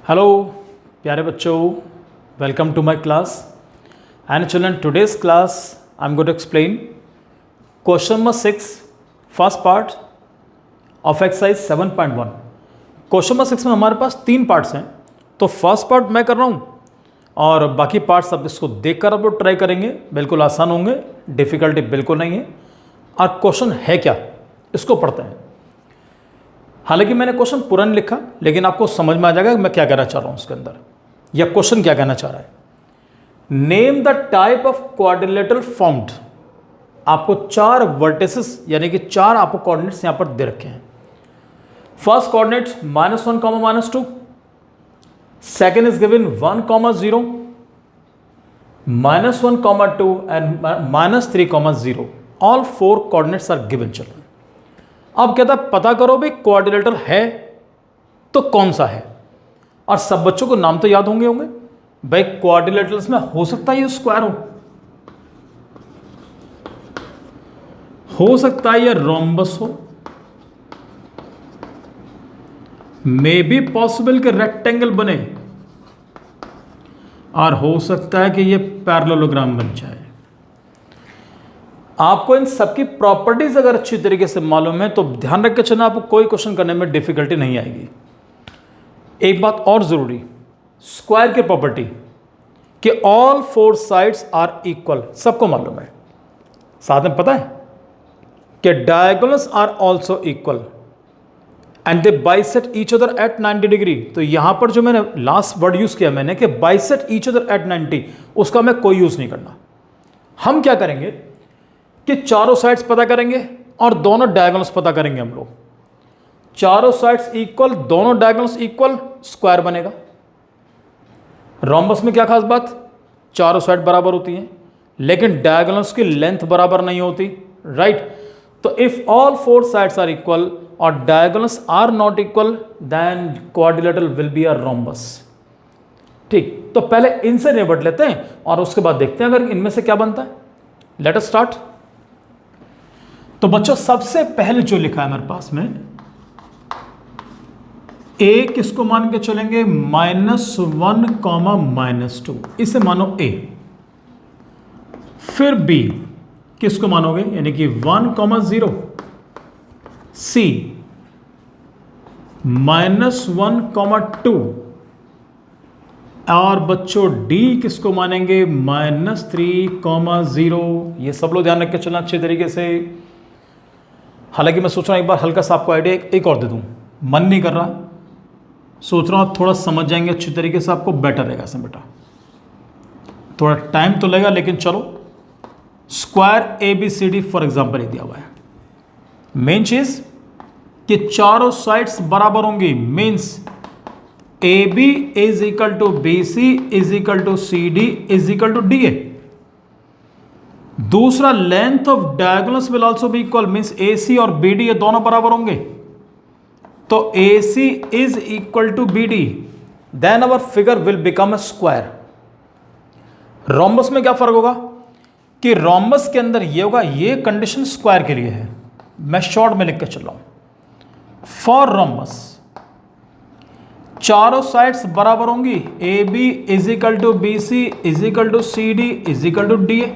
Hello प्यारे बच्चों, welcome to my class and children. Today's class I am going to explain question number 6 first part of exercise 7.1। Question number 6 में हमारे पास 3 parts हैं, तो first part मैं कर रहा हूँ और बाकी पार्ट्स अब इसको देखकर आप लोग ट्राई करेंगे। बिल्कुल आसान होंगे, डिफ़िकल्टी बिल्कुल नहीं है। और क्वेश्चन है क्या, इसको पढ़ते हैं। हालांकि मैंने क्वेश्चन पूरा नहीं लिखा, लेकिन आपको समझ में आ जाएगा कि मैं क्या कहना चाह रहा हूं उसके अंदर, या क्वेश्चन क्या कहना चाह रहा है। Name the type of quadrilateral formed. आपको 4 वर्टिसेस यानी कि 4 आपको कोऑर्डिनेट्स यहां पर दे रखे हैं। First coordinate -1, -2, second is given 1, 0, -1, 2 and -3, 0। All 4 coordinates are given. चलो अब कहता है पता करो भाई क्वाड्रिलेटरल है तो कौन सा है। और सब बच्चों को नाम तो याद होंगे भाई। क्वाड्रिलेटरल्स में हो सकता है ये स्क्वायर हो सकता है ये रोम्बस हो, मे बी पॉसिबल कि रेक्टेंगल बने, और हो सकता है कि ये पैरेललोग्राम बन जाए। आपको इन सबकी प्रॉपर्टीज अगर अच्छी तरीके से मालूम है तो ध्यान रख के चलना, आपको कोई क्वेश्चन करने में डिफिकल्टी नहीं आएगी। एक बात और जरूरी, स्क्वायर की प्रॉपर्टी कि ऑल 4 साइड्स आर इक्वल, सबको मालूम है। साथ में पता है कि diagonals are also equal and they bisect each other at 90 degree. तो यहां पर जो मैंने लास्ट वर्ड यूज किया मैंने कि बाइसेक्ट ईच अदर एट 90, उसका मैं कोई यूज नहीं करना। हम क्या करेंगे कि चारों साइड्स पता करेंगे और दोनों डायगोनल्स पता करेंगे हम लोग। चारों साइड्स इक्वल, दोनों डायगोनल्स इक्वल, स्क्वायर बनेगा। रोम्बस में क्या खास बात, चारों साइड बराबर होती हैं लेकिन डायगोनल्स की लेंथ बराबर नहीं होती, राइट। तो if all 4 sides are equal और diagonals are not equal then quadrilateral will be a rhombus. ठीक, तो पहले इनसे निपट लेते हैं और उसके बाद देखते हैं अगर इनमें से क्या बनता है। Let us start. तो बच्चों सबसे पहले जो लिखा है मेरे पास में, ए किसको मान के चलेंगे, -1, -2, इसे मानो ए। फिर बी किसको मानोगे, यानी कि 1, 0, सी -1, 2, और बच्चों डी किसको मानेंगे, -3, 0। ये सब लोग ध्यान रख के चलना अच्छे तरीके से। हालांकि मैं सोच रहा हूँ एक बार हल्का सा आपको आइडिया एक और दे दूँ, मन नहीं कर रहा, सोच रहा हूँ थोड़ा समझ जाएंगे अच्छी तरीके से, आपको बेटर रहेगा इसमें बेटा। थोड़ा टाइम तो लगेगा लेकिन चलो। स्क्वायर ABCD फॉर एग्जांपल दिया हुआ है। मेन चीज कि चारों साइड्स बराबर होंगी, means AB is equal to BC is equal to CD is equal to DA। दूसरा, length of diagonals will also be equal, means AC और BD ये दोनों बराबर होंगे। तो AC is equal to BD, then our figure will become a square. Rhombus में क्या फर्क होगा कि रोम्बस के अंदर ये होगा, ये कंडीशन स्क्वायर के लिए है, मैं शॉर्ट में लिख के चल रहा हूं। फॉर रोम्बस चारों साइड्स बराबर होंगी, AB is equal to BC is equal to CD is equal to DA।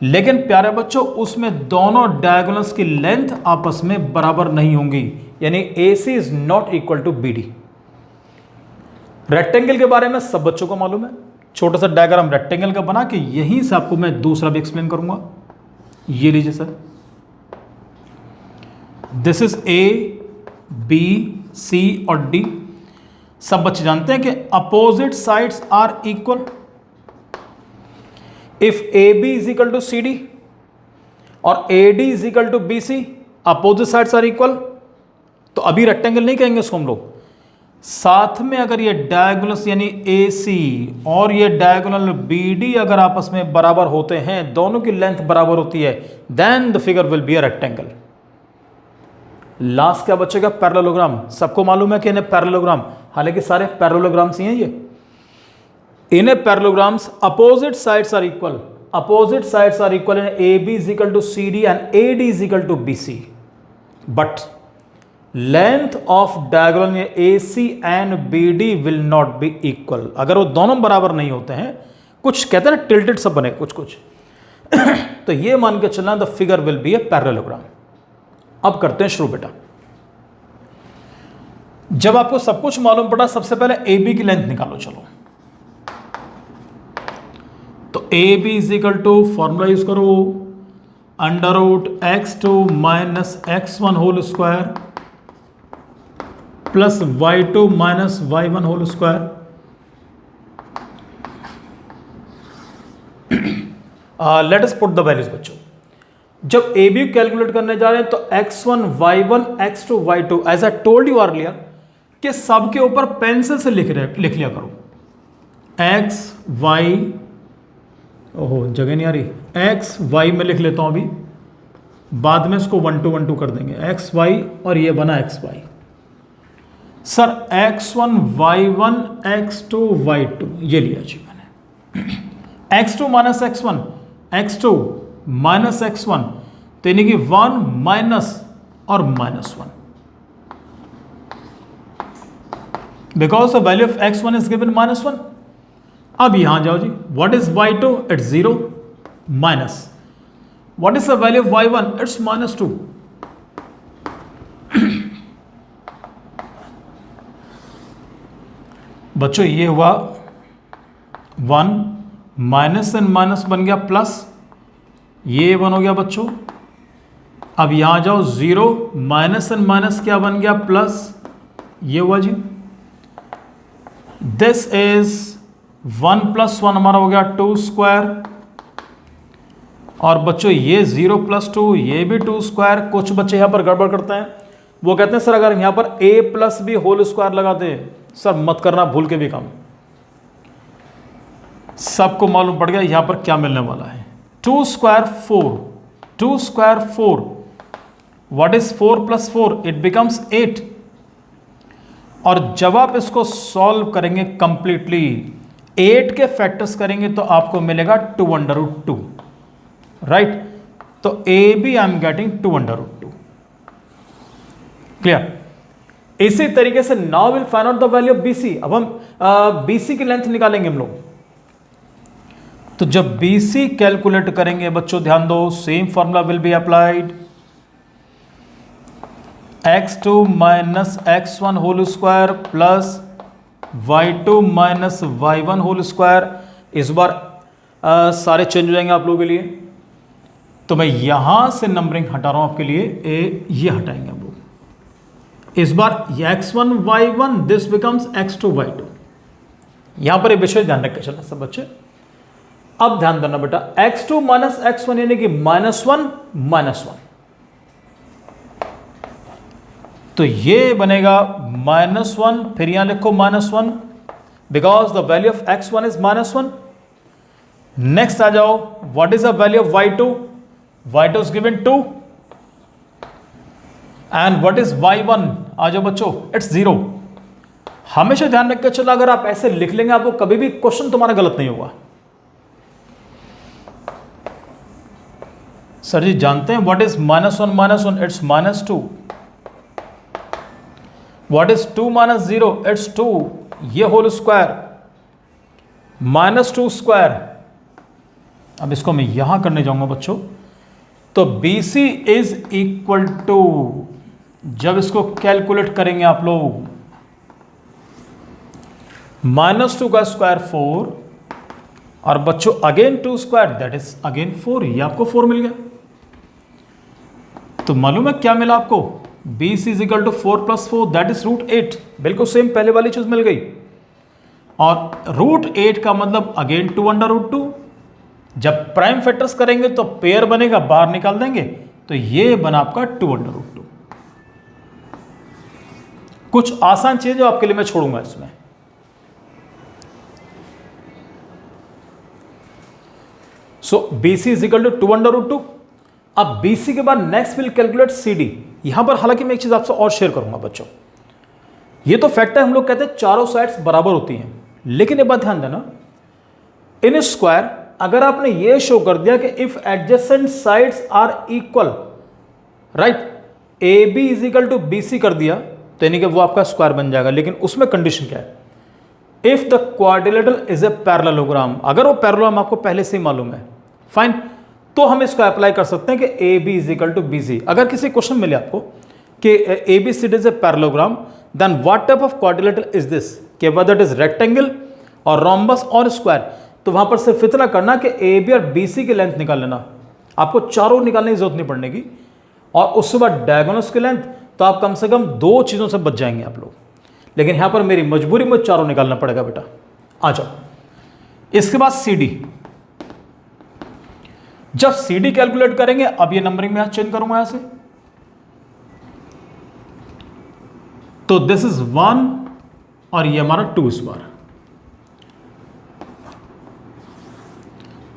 लेकिन प्यारे बच्चों उसमें दोनों डायगोनल्स की लेंथ आपस में बराबर नहीं होंगी, यानी AC is not equal to BD। Rectangle के बारे में सब बच्चों को मालूम है, छोटा सा डायग्राम रेक्टेंगल का बना के यहीं से आपको मैं दूसरा भी एक्सप्लेन करूंगा। ये लीजिए sir, this is A, B, C और D। सब बच्चे जानते हैं कि opposite sides are equal. If AB is equal to CD और AD is equal to BC, opposite sides are equal, तो अभी रेक्टेंगल नहीं कहेंगे इसको हम लोग। साथ में अगर ये डायगोनल्स यानी AC और ये डायगोनल BD अगर आपस में बराबर होते हैं, दोनों की लेंथ बराबर होती है, then the figure will be a rectangle. Last क्या बचेगा, पैरेललोग्राम। सबको मालूम है कि इन्हें पैरेललोग्राम, हालांकि सारे पैरेललोग्राम्स ही हैं ये। In a parallelograms, opposite sides are equal. Opposite sides are equal in AB is equal to CD and AD is equal to BC. But length of diagonal A C and B D will not be equal. अगर वो दोनों बराबर नहीं होते हैं, कुछ कहते हैं ना टिल्टेड सब बने कुछ कुछ तो ये मान के चलना the figure will B a parallelogram. अब करते हैं शुरू बेटा। जब आपको सब कुछ मालूम पड़ा, सबसे पहले ए बी की लेंथ निकालो। चलो तो A B is equal to formula use करो, under root x2 minus x1 whole square plus y2 minus y1 whole square. Let us put the values बच्चों। जब ए बी कैलकुलेट करने जा रहे हैं तो x1 y1 x2 y2 as I told you earlier कि सबके ऊपर पेंसिल से लिख लिया करो। x y, ओहो जगह नहीं आ रही, x y में लिख लेता हूं अभी, बाद में इसको 1 2 1 2 कर देंगे x y और ये बना x y। Sir x1 y1 x2 y2 ये लिया जी मैंने। x2 minus x1 x2 minus x1 तो यानी कि 1 माइनस और minus 1, because the value of x1 is given -1। अब यहां जाओ जी, what is y2? It's 0 minus what is the value of y1? It's -2। बच्चों ये हुआ 1 माइनस एंड माइनस बन गया प्लस, ये 1 हो गया बच्चों। अब यहां जाओ 0 माइनस एंड माइनस क्या बन गया प्लस, ये हुआ जी। दिस इज 1 + 1 हमारा हो गया 2 स्क्वायर, और बच्चों ये 0 + 2 ये भी 2 स्क्वायर। कुछ बच्चे यहां पर गड़बड़ करते हैं, वो कहते हैं सर अगर यहां पर a + b होल स्क्वायर लगाते हैं, सर मत करना भूल के भी काम। सबको मालूम पड़ गया यहां पर क्या मिलने वाला है। 2 square 4, 2 square 4, what is 4 + 4? It becomes 8। और जब आप इसको सॉल्व करेंगे कंप्लीटली 8 के फैक्टर्स करेंगे तो आपको मिलेगा 2√2, राइट। तो A B I am getting 2√2। Clear? इसी तरीके से now will find out the value of BC। अब हम BC की लेंथ निकालेंगे हम लोग। तो जब BC कैलकुलेट करेंगे बच्चों ध्यान दो, same formula will be applied. x2 minus x1 whole square plus y2 minus y1 whole square. इस बार सारे चेंज हो जाएंगे आप लोगों के लिए, तो मैं यहां से नंबरिंग हटा रहा हूं आपके लिए, ये हटाएंगे हम लोग। इस बार x1 y1 this becomes x2 y2। यहां पर ये विषय ध्यान रख के चलना सब बच्चे। अब ध्यान देना बेटा, x2 माइनस x1 यानी कि -1 -1, तो ये बनेगा -1, फिर यहां लिखो -1 because the value of x1 is -1। Next आ जाओ, what is the value of y2? y2 is given 2 and what is y1? आ जाओ बच्चों, इट्स 0। हमेशा ध्यान रख के चलो, अगर आप ऐसे लिख लेंगे आपको कभी भी क्वेश्चन तुम्हारा गलत नहीं होगा। सर जी जानते हैं what is -1 -1? It's -2। What is 2 - 0? It's 2, ये होल स्क्वायर -2 स्क्वायर। अब इसको मैं यहां करने जाऊंगा बच्चों, तो BC इज इक्वल टू, जब इसको कैलकुलेट करेंगे आप लोग, -2 का स्क्वायर 4, और बच्चों again 2 square that is again 4। ये आपको 4 मिल गया। तो मालूम है क्या मिला आपको? BC is equal to 4 + 4 that is √8। बिल्कुल सेम पहले वाली चीज मिल गई। और √8 का मतलब अगेन 2√2। जब प्राइम फैक्टर्स करेंगे तो पेयर बनेगा, बाहर निकाल देंगे, तो ये बना आपका 2√2। कुछ आसान चीज जो आपके लिए मैं छोड़ूंगा इसमें। सो BC इज इक्वल टू 2√2। अब BC के बाद नेक्स्ट विल कैलकुलेट CD। यहां पर हालांकि मैं एक चीज आपसे और शेयर करूंगा बच्चों, ये तो फैक्ट है, हम लोग कहते हैं चारों साइड्स बराबर होती हैं, लेकिन एक बात ध्यान देना, इन स्क्वायर अगर आपने ये शो कर दिया कि if adjacent sides are equal, right, A B is equal to B C कर दिया तो यानी कि वो आपका स्क्वायर बन जाएगा, लेकिन उसमें कंडीशन क्या है, if the quadrilateral is a parallelogram, अगर वो पैरेललोग्राम आपको पहले से ही मालूम है, फाइन, तो हम इसको अप्लाई कर सकते हैं कि A B is equal to B C. अगर किसी क्वेश्चन मिले आपको कि A B C is a parallelogram, then what type of quadrilateral is this, कि वेदर इट इज रेक्टेंगल और रोम्बस और स्क्वायर, तो वहां पर सिर्फ इतना करना कि ए बी और बी सी की लेंथ निकाल लेना, आपको चारों निकालने की जरूरत नहीं पड़ने की, और उसके बाद डायगोनल्स की लेंथ, तो आप कम से कम 2 चीज़ों से बच जाएंगे आप लोग। लेकिन यहां पर मेरी मजबूरी में चारों निकालना पड़ेगा बेटा। आ जाओ, इसके बाद सी डी। जब सी डी कैलकुलेट करेंगे, अब ये नंबरिंग में चेंज करूंगा यहां से, तो दिस इज 1 और ये हमारा 2 इस बार।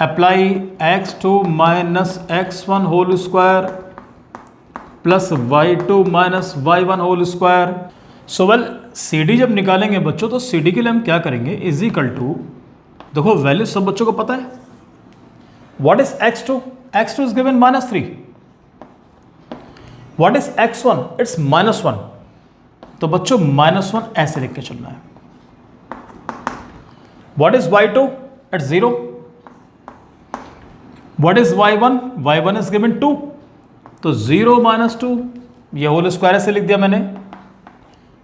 Apply x2 minus x1 whole square plus y2 minus y1 whole square. So well, C D जब निकालेंगे बच्चों, तो सी डी के लिए हम क्या करेंगे, इज इक्वल टू, देखो वैल्यू सब बच्चों को पता है, what is x2, x2 is given -3, what is x1, it's -1, तो बच्चों -1 ऐसे लिख के चलना है। What is y2, it's 0, what is y1, y1 is given 2, तो 0 - 2, ये होल स्क्वायर ऐसे लिख दिया मैंने।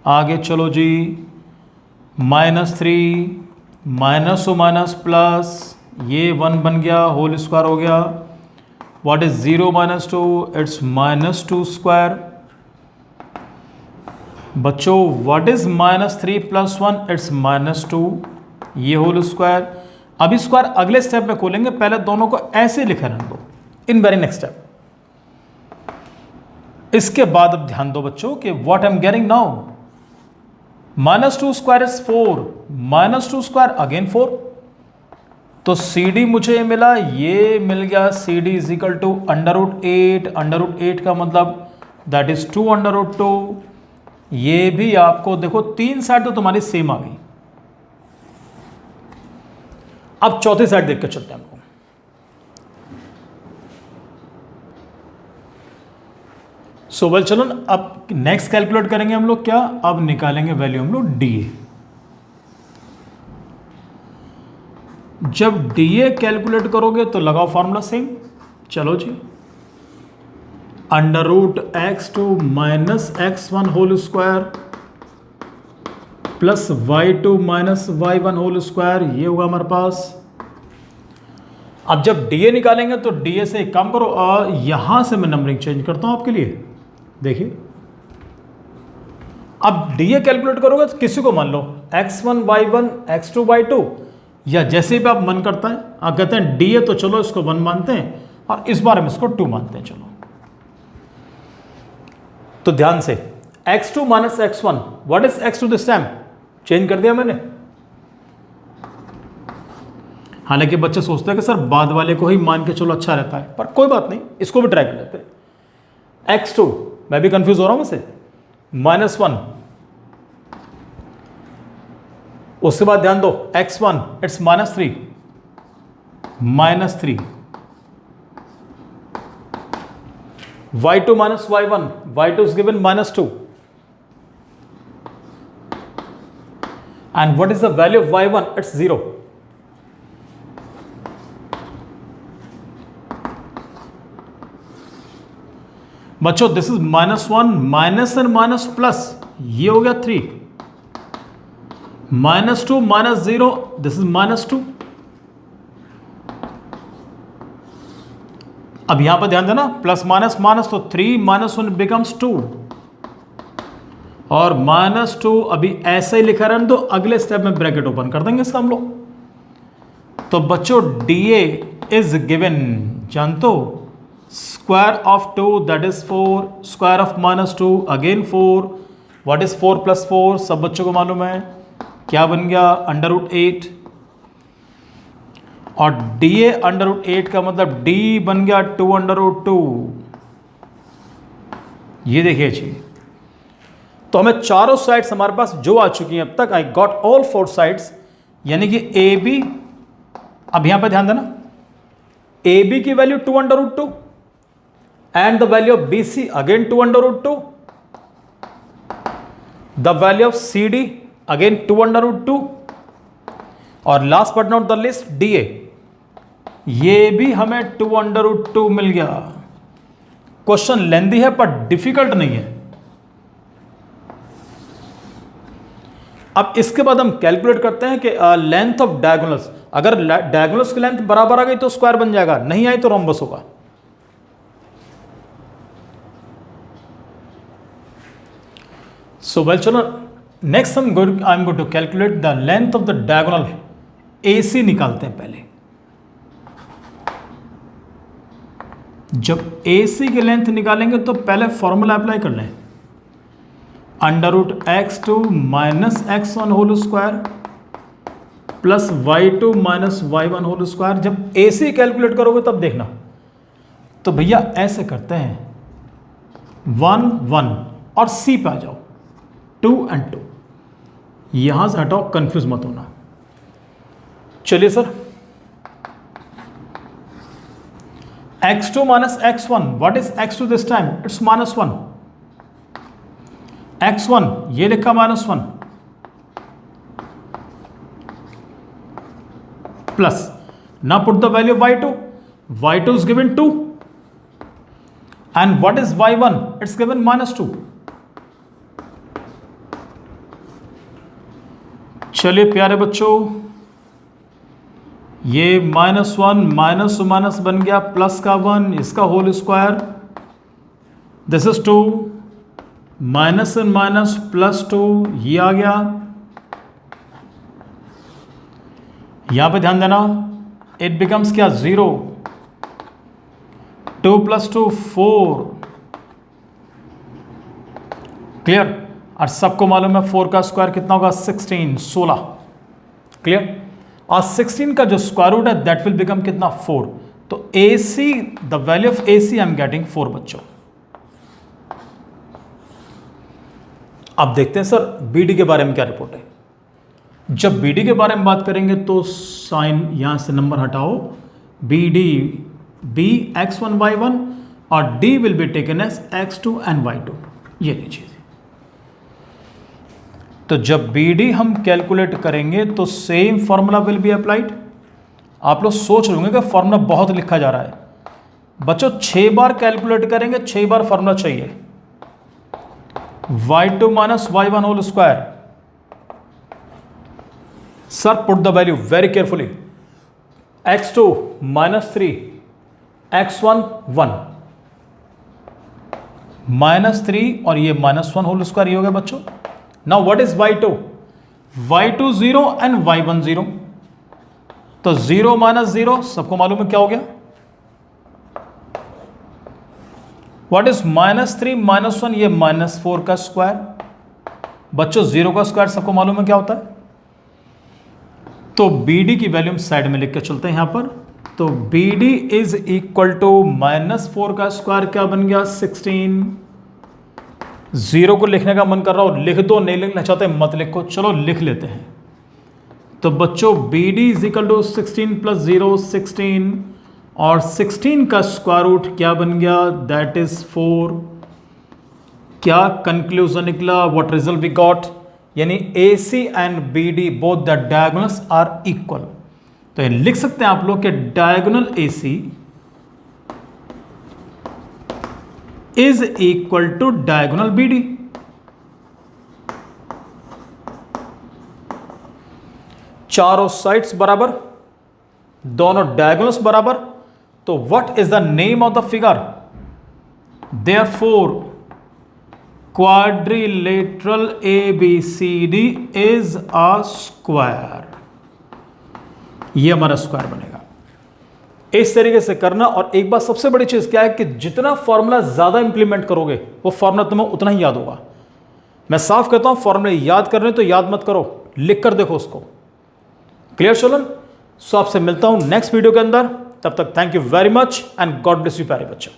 आगे चलो जी, -3 माइनस माइनस प्लस, ये 1 बन गया, होल स्क्वायर हो गया। What is 0 - 2, it's -2 square. बच्चों व्हाट इज -3 + 1, इट्स -2, ये होल स्क्वायर। अब स्क्वायर अगले स्टेप में खोलेंगे, पहले दोनों को ऐसे लिखे रहने दो इन वेरी नेक्स्ट स्टेप। इसके बाद अब ध्यान दो बच्चों कि what I am getting now, -2 square is 4, -2 square again 4, तो सी डी मुझे मिला, ये मिल गया C D is equal to √8, √8 का मतलब दैट इज 2/2। ये भी आपको देखो 3 साइड तो तुम्हारी सेम आ गई। अब चौथी साइड देख के चलते हैं हम लोग। सो वेल चलो, अब नेक्स्ट कैलकुलेट करेंगे हम लोग क्या, अब निकालेंगे वैल्यू हम लोग डी ए। जब डी ए कैलकुलेट करोगे तो लगाओ फॉर्मूला सेम, चलो जी, √x2 minus x1 whole square plus y2 minus y1 whole square, ये होगा हमारे पास। अब जब डी ए निकालेंगे तो डी ए से एक काम करो, यहां से मैं नंबरिंग चेंज करता हूं आपके लिए। देखिए, अब डी ए कैलकुलेट करोगे तो किसी को मान लो x1 y1 x2 y2, या जैसे भी आप मन करता है, आप कहते हैं डी ए तो चलो इसको 1 मानते हैं और इस बार हम इसको 2 मानते हैं। चलो तो ध्यान से, x2 minus x1, what is x2 this time, change कर दिया मैंने। हालांकि बच्चे सोचते हैं कि सर बाद वाले को ही मान के चलो अच्छा रहता है, पर कोई बात नहीं, इसको भी ट्राई कर लेते हैं। x2, मैं भी कंफ्यूज हो रहा हूं वैसे, -1, उसके बाद ध्यान दो x1 it's -3, -3, y2 minus y1, y2 is given -2, and what is the value of y1, it's 0. बच्चों this is -1, minus and minus plus, ये हो गया 3, -2 -0, दिस इज -2। अब यहां पर ध्यान देना, प्लस माइनस माइनस, तो 3 - 1 बिकम्स 2, और -2 अभी ऐसे ही लिखा रहने दो, अगले स्टेप में ब्रैकेट ओपन कर देंगे इसका हम लोग। तो बच्चों डी ए इज गिवन, जानते हो, square of 2 that is 4, square of -2 again 4, what is 4 + 4, सब बच्चों को मालूम है, क्या बन गया, √8, और डी ए √8 का मतलब डी बन गया 2/2। ये देखिए जी, तो हमें चारों साइड्स हमारे पास जो आ चुकी हैं अब तक, आई गॉट ऑल 4 साइड्स, यानी कि ए बी, अब यहां पर ध्यान देना, ए बी की value 2/2, and the value of BC again 2 under root 2, the value of CD again 2 under root 2, और last but not the list DA, ये भी हमें 2 under root 2 मिल गया। क्वेश्चन लेंदी है पर डिफिकल्ट नहीं है। अब इसके बाद हम कैलकुलेट करते हैं कि लेंथ ऑफ डायगोनल्स, अगर डायगोनल्स की लेंथ बराबर आ गई तो स्क्वायर बन जाएगा, नहीं आई तो रोम्बस होगा। सो वेल चलो next I am going to calculate the length of the diagonal AC निकालते हैं। पहले जब AC की लेंथ निकालेंगे तो पहले फॉर्मूला अप्लाई कर लें, under root x2 minus x1 whole square plus y2 minus y1 whole square. जब AC कैलकुलेट करोगे तब देखना, तो भैया ऐसे करते हैं 1 1 और C पे आ जाओ 2 and 2, यहां से हटाओ, कंफ्यूज मत होना। चलिए sir, x2 minus x1, what is x2 this time? It's -1, x1 ये लिखा -1 plus, now put the value of y2, y2 is given 2 and what is y1? It's given -2। चलिए प्यारे बच्चों, ये -1 माइनस माइनस बन गया प्लस का 1, इसका whole square, this is 2 minus and minus plus 2, ये आ गया। यहां पे ध्यान देना, इट बिकम्स क्या 0, 2 + 2 4, क्लियर। और सबको मालूम है 4 का स्क्वायर कितना होगा? 16 16, क्लियर। और 16 का जो स्क्वायर रूट है दैट विल बिकम कितना? 4। तो AC, the value of AC I am getting 4 बच्चों। अब देखते हैं सर BD के बारे में क्या रिपोर्ट है। जब BD के बारे में बात करेंगे तो साइन यहां से नंबर हटाओ, BD B x1 y1 और D will be taken as x2 and y2, ये लीजिए। तो जब BD हम कैलकुलेट करेंगे तो same formula will be applied. आप लोग सोच रहे होंगे कि फॉर्मूला बहुत लिखा जा रहा है। बच्चों 6 बार कैलकुलेट करेंगे, 6 बार फॉर्मूला चाहिए। y2 minus y1 whole square, sir put the value very carefully, x2 -3 x1 1 -3 और ये -1 होल स्क्वायर, ये हो गया बच्चों। Now what is y2? y2 0 and y1 0, तो 0 माइनस 0 सबको मालूम है क्या हो गया? What is -3 -1? ये -4 का स्क्वायर। बच्चों 0 का स्क्वायर सबको मालूम है क्या होता है? तो BD की वैल्यू हम साइड में लिख के चलते हैं यहां पर। तो BD इज इक्वल टू -4 का स्क्वायर क्या बन गया? 16। 0 को लिखने का मन कर रहा हो लिख दो, नहीं लिखना चाहते मत लिखो, चलो लिख लेते हैं। तो बच्चों BD इज इक्वल टू 16 + 0 16, और 16 का स्क्वायर रूट क्या बन गया? That is 4। क्या कंक्लूजन निकला? What result we got? यानी AC and BD both the diagonals are equal. तो ये लिख सकते हैं आप लोग कि diagonal AC is equal to diagonal BD। चारों साइड्स बराबर, दोनों डायगोनल्स बराबर, तो what is the name of the figure? Therefore quadrilateral ABCD is a square. ये हमारा स्क्वायर बनेगा। इस तरीके से करना। और एक बात सबसे बड़ी चीज क्या है कि जितना फॉर्मूला ज्यादा इंप्लीमेंट करोगे वो फॉर्मूला तुम्हें उतना ही याद होगा। मैं साफ कहता हूं, फॉर्मूले याद कर रहे हो तो याद मत करो, लिख कर देखो उसको। Clear children? सो आपसे मिलता हूं नेक्स्ट वीडियो के अंदर। तब तक thank you very much and God bless you प्यारे बच्चों।